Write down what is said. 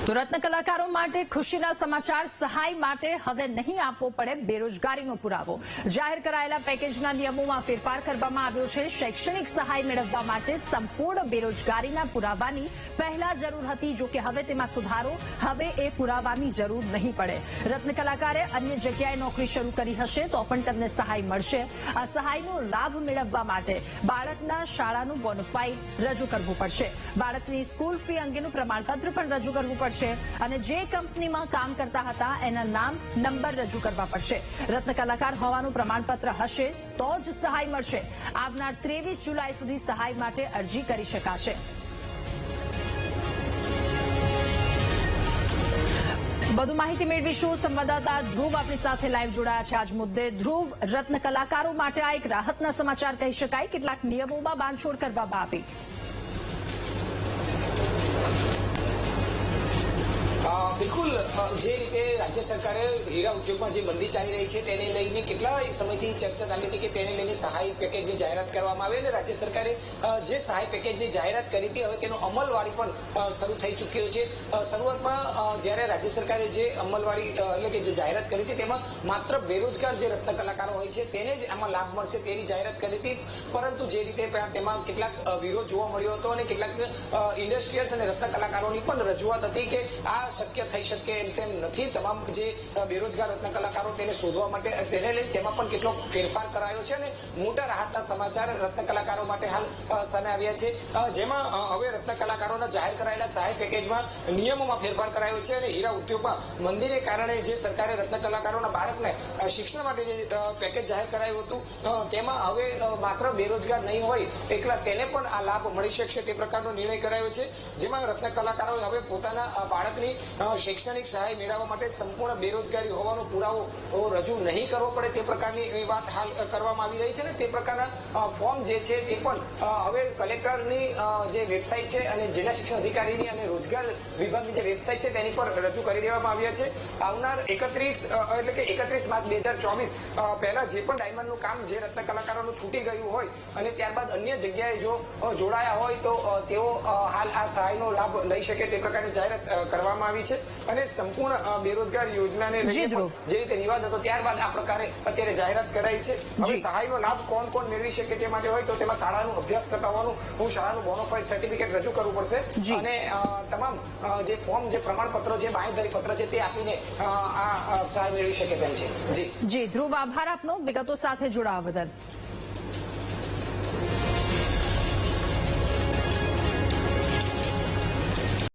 તો રત્ન કલાકારો માટે ખુશીના સમાચાર સહાય માટે હવે નહીં આપવો પડે બેરોજગારીનો પુરાવો જાહેર કરાયેલા પેકેજના નિયમોમાં ફેરફાર કરવામાં આવ્યો છે શૈક્ષણિક સહાય મેળવવા માટે સંપૂર્ણ બેરોજગારીના પુરાવાની પહેલા જરૂર હતી જો કે હવે તેમાં સુધારો હવે એ પુરાવાની જરૂર નહીં પડે રત્ન કલાકારે અન્ય જગ્યાએ નોકરી શરૂ કરી હશે તો પણ તેમને સહાય મળશે આ સહાયનો લાભ મેળવવા માટે બાળકના શાળાનું બોનફાઇડ રજૂ કરવું પડશે બાળકની સ્કૂલ ફી અંગેનું પ્રમાણપત્ર પણ રજૂ કરવું પડશે અને જે કંપનીમાં કામ કરતા હતા એના નામ નંબર રજૂ કરવા પડશે રત્ન કલાકાર હોવાનું પ્રમાણપત્ર હશે તો જ સહાય મળશે આવનાર 23 જુલાઈ સુધી સહાય માટે અરજી કરી શકાશે વધુ માહિતી મેળવીશું સંવાદદાતા ધ્રુવ આપણી સાથે લાઈવ જોડાયા છે આજ મુદ્દે ધ્રુવ રત્ન કલાકારો માટે આ એક રાહતના સમાચાર કહી શકાય કેટલાક નિયમોમાં બાંધછોડ કરવામાં આવી બિલકુલ જે રીતે રાજ્ય સરકારે હીરા ઉદ્યોગમાં જે મંદી ચાલી રહી છે તેને લઈને કેટલા સમયથી ચર્ચા ચાલી હતી કે તેને લઈને સહાય પેકેજની જાહેરાત કરવામાં આવી અને રાજ્ય સરકારે જે સહાય પેકેજની જાહેરાત કરી હતી હવે તેનો અમલવારી પણ શરૂ થઈ ચૂક્યો છે શરૂઆતમાં જ્યારે રાજ્ય સરકારે જે અમલવારી એટલે કે જે જાહેરાત કરી હતી તેમાં માત્ર બેરોજગાર જે રત્ન કલાકારો હોય છે તેને જ આમાં લાભ મળશે તેની જાહેરાત કરી હતી પરંતુ જે રીતે તેમાં કેટલાક વિરોધ જોવા મળ્યો હતો અને કેટલાક ઇન્ડસ્ટ્રીયલ્સ અને રત્ન કલાકારોની પણ રજૂઆત હતી કે આ શક્ય થઈ શકે તેમ નથી તમામ જે બેરોજગાર રત્ન કલાકારો તેને શોધવા માટે તેને લઈ તેમાં પણ કેટલો ફેરફાર કરાયો છે અને મોટા રાહતના સમાચાર રત્ન કલાકારો માટે હાલ સામે આવ્યા છે જેમાં હવે રત્ન કલાકારોના જાહેર કરાયેલા સહાય પેકેજમાં નિયમોમાં ફેરફાર કરાયો છે અને હીરા ઉદ્યોગમાં મંદીને કારણે જે સરકારે રત્ન કલાકારોના બાળકને શિક્ષણ માટે જે પેકેજ જાહેર કરાયું હતું તેમાં હવે માત્ર બેરોજગાર નહીં હોય એકલા તેને પણ આ લાભ મળી શકશે તે પ્રકારનો નિર્ણય કરાયો છે જેમાં રત્ન કલાકારોએ હવે પોતાના બાળકની શૈક્ષણિક સહાય મેળવવા માટે સંપૂર્ણ બેરોજગારી હોવાનો પુરાવો રજૂ નહીં કરવો પડે તે પ્રકારની વાત હાલ કરવામાં આવી રહી છે ને તે પ્રકારના ફોર્મ જે છે તે પણ હવે કલેક્ટરની જે વેબસાઇટ છે અને જિલ્લા શિક્ષણ અધિકારીની અને રોજગાર વિભાગની જે વેબસાઇટ છે તેની પર રજૂ કરી દેવામાં આવ્યા છે આવનાર 31 માર્ચ 2024 પહેલા જે પણ ડાયમંડનું કામ જે રત્ન કલાકારોનું છૂટી ગયું હોય અને ત્યારબાદ અન્ય જગ્યાએ જો જોડાયા હોય તો તેઓ હાલ આ સહાયનો લાભ લઈ શકે તે પ્રકારની જાહેરાત કરવામાં આવી છે અને સંપૂર્ણ બેરોજગાર યોજનાને લઈને જે રીતે વિવાદ હતો ત્યારબાદ આ પ્રકારે અત્યારે જાહેરાત કરાઈ છે હવે સહાયનો લાભ કોણ કોણ મેળવી શકે તે માટે હોય તો તેમાં શાળાનું અભ્યાસ કરતા હોવાનું શાળાનું બોનોફાઇડ સર્ટિફિકેટ રજૂ કરવું પડશે અને તમામ જે ફોર્મ જે પ્રમાણપત્ર જે બાંયધરી પત્ર છે તે આપીને આ સહાય મેળવી શકે તેમ છે જી ધ્રુવ આભાર આપનો વિગતો સાથે જોડાવા બદલ